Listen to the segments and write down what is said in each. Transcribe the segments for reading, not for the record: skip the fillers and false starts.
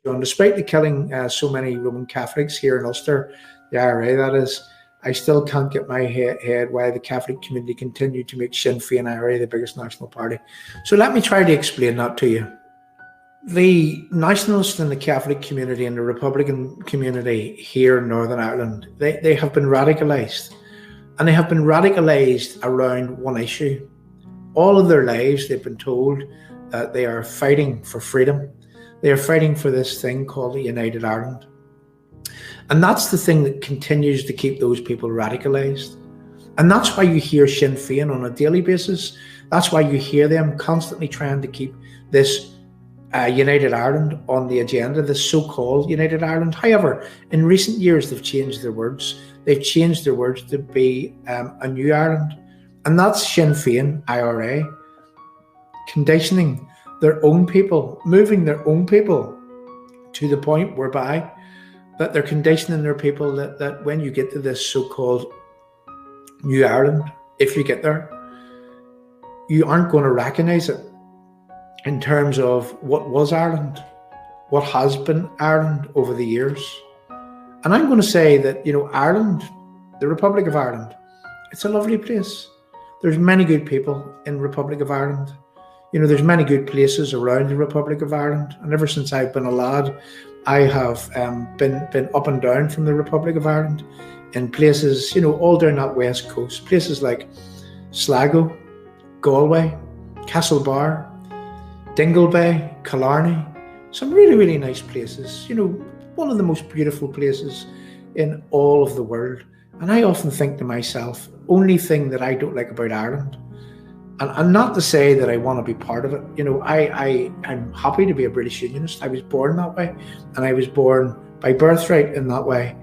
Despite the killing so many Roman Catholics here in Ulster, the IRA that is, I still can't get my head why the Catholic community continued to make Sinn Fein IRA the biggest national party. So let me try to explain that to you. The nationalists in the Catholic community and the Republican community here in Northern Ireland, they have been radicalised. And they have been radicalised around one issue. All of their lives they've been told that they are fighting for freedom. They are fighting for this thing called the United Ireland. And that's the thing that continues to keep those people radicalised. And that's why you hear Sinn Fein on a daily basis. That's why you hear them constantly trying to keep this United Ireland on the agenda, this so-called United Ireland. However, in recent years, they've changed their words. They've changed their words to be a new Ireland. And that's Sinn Fein IRA, conditioning their own people, moving their own people to the point whereby that they're conditioning their people that when you get to this so-called New Ireland, if you get there, you aren't going to recognise it in terms of what was Ireland, what has been Ireland over the years. And I'm going to say that, Ireland, the Republic of Ireland, it's a lovely place. There's many good people in Republic of Ireland. There's many good places around the Republic of Ireland. And ever since I've been a lad, I have been up and down from the Republic of Ireland in places, all down that west coast, places like Sligo, Galway, Castlebar, Dinglebay, Killarney, some really, really nice places, one of the most beautiful places in all of the world. And I often think to myself, only thing that I don't like about Ireland, and not to say that I want to be part of it, I'm happy to be a British Unionist. I was born that way, and I was born by birthright in that way.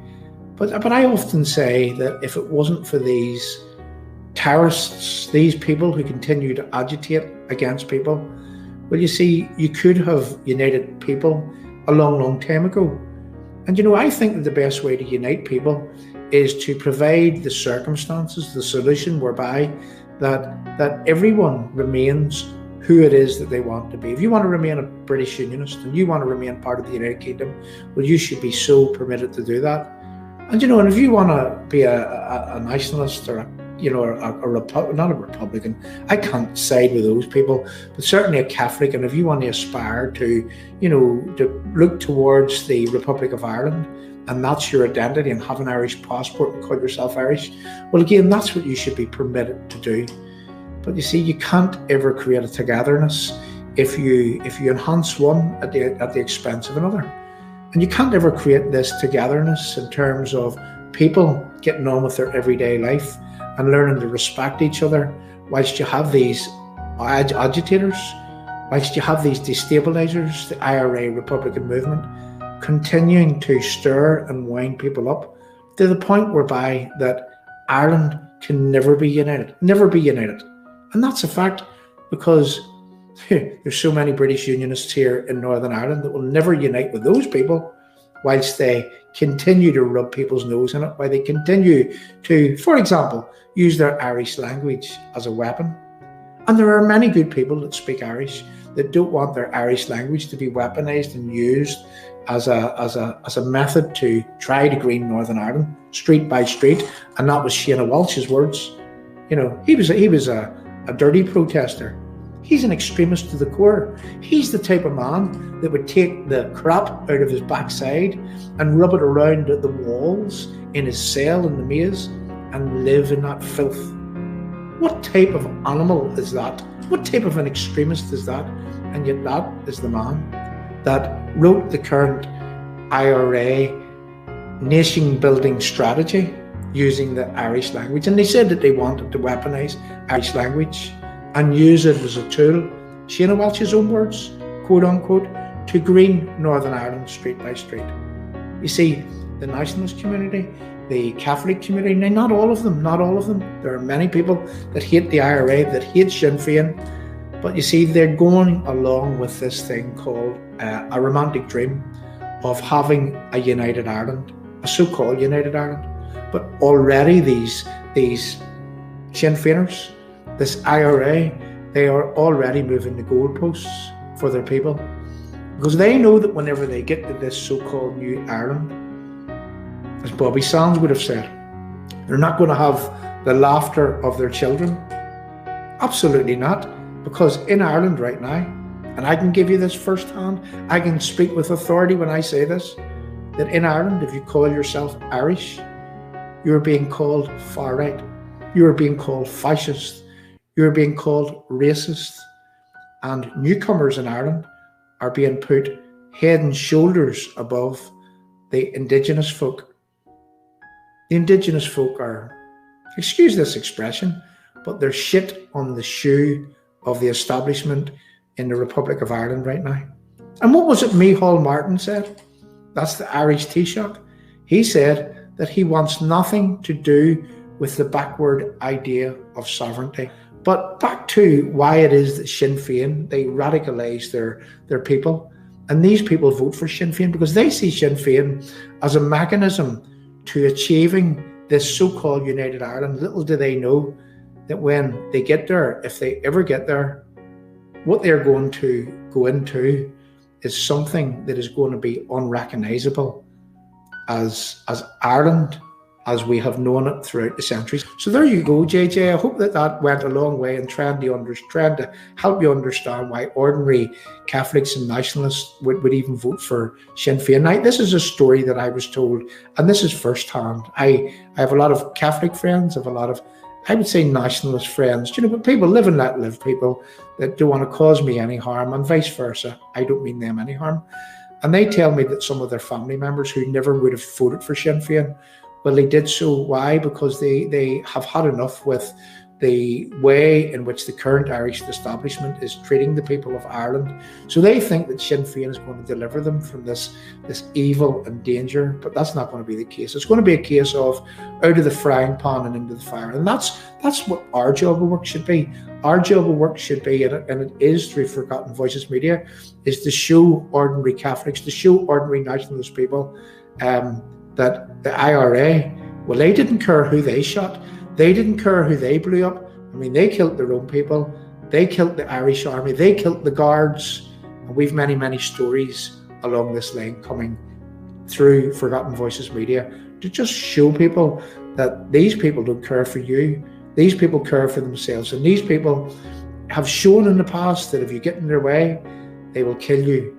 But I often say that if it wasn't for these terrorists, these people who continue to agitate against people, well, you see, you could have united people a long, long time ago. And, I think that the best way to unite people is to provide the circumstances, the solution whereby that everyone remains who it is that they want to be. If you want to remain a British Unionist and you want to remain part of the United Kingdom, well, you should be so permitted to do that. And, and if you want to be a nationalist or not a Republican, I can't side with those people, but certainly a Catholic. And if you want to aspire to, to look towards the Republic of Ireland, and that's your identity, and have an Irish passport and call yourself Irish, well, again, that's what you should be permitted to do. But you see, you can't ever create a togetherness if you enhance one at the expense of another. And you can't ever create this togetherness in terms of people getting on with their everyday life and learning to respect each other, whilst you have these agitators, whilst you have these destabilisers, the IRA Republican movement, continuing to stir and wind people up to the point whereby that Ireland can never be united. And that's a fact, because there's so many British Unionists here in Northern Ireland that will never unite with those people, whilst they continue to rub people's nose in it, while they continue to, for example, use their Irish language as a weapon. And there are many good people that speak Irish that don't want their Irish language to be weaponised and used as a method to try to green Northern Ireland, street by street. And that was Shane Walsh's words. He was a dirty protester. He's an extremist to the core. He's the type of man that would take the crap out of his backside and rub it around the walls in his cell in the maze and live in that filth. What type of animal is that? What type of an extremist is that? And yet that is the man that wrote the current IRA nation-building strategy using the Irish language. And they said that they wanted to weaponise Irish language and use it as a tool, Shane Walsh's own words, quote unquote, to green Northern Ireland street by street. You see, the nationalist community, the Catholic community, now not all of them, there are many people that hate the IRA, that hate Sinn Fein, but you see, they're going along with this thing called a romantic dream of having a united Ireland, a so-called united Ireland. But already these Sinn Feiners, this IRA, they are already moving the goalposts for their people. Because they know that whenever they get to this so-called new Ireland, as Bobby Sands would have said, they're not going to have the laughter of their children. Absolutely not. Because in Ireland right now, and I can give you this firsthand, I can speak with authority when I say this, that in Ireland, if you call yourself Irish, you're being called far right. You're being called fascist. You're being called racist. And newcomers in Ireland are being put head and shoulders above the Indigenous folk. The Indigenous folk are, excuse this expression, but they're shit on the shoe of the establishment in the Republic of Ireland right now. And what was it Micheál Martin said? That's the Irish Taoiseach. He said that he wants nothing to do with the backward idea of sovereignty. But back to why it is that Sinn Fein, they radicalise their people. And these people vote for Sinn Fein because they see Sinn Fein as a mechanism to achieving this so-called United Ireland. Little do they know that when they get there, if they ever get there, what they're going to go into is something that is going to be unrecognisable as Ireland as we have known it throughout the centuries. So there you go, JJ. I hope that went a long way in trying to help you understand why ordinary Catholics and nationalists would even vote for Sinn Féin. Now, this is a story that I was told, and this is firsthand. I have a lot of Catholic friends, I have a lot of, I would say, nationalist friends, but people live and let live, people that don't want to cause me any harm, and vice versa. I don't mean them any harm. And they tell me that some of their family members who never would have voted for Sinn Féin, well, they did so. Why? Because they have had enough with the way in which the current Irish establishment is treating the people of Ireland. So they think that Sinn Féin is going to deliver them from this evil and danger, but that's not going to be the case. It's going to be a case of out of the frying pan and into the fire. And that's what our job of work should be. Our job of work should be, and it is through Forgotten Voices Media, is to show ordinary Catholics, to show ordinary nationalist people that the IRA, well, they didn't care who they shot. They didn't care who they blew up. I mean, they killed their own people. They killed the Irish army. They killed the guards. And we've many, many stories along this line coming through Forgotten Voices Media to just show people that these people don't care for you. These people care for themselves. And these people have shown in the past that if you get in their way, they will kill you.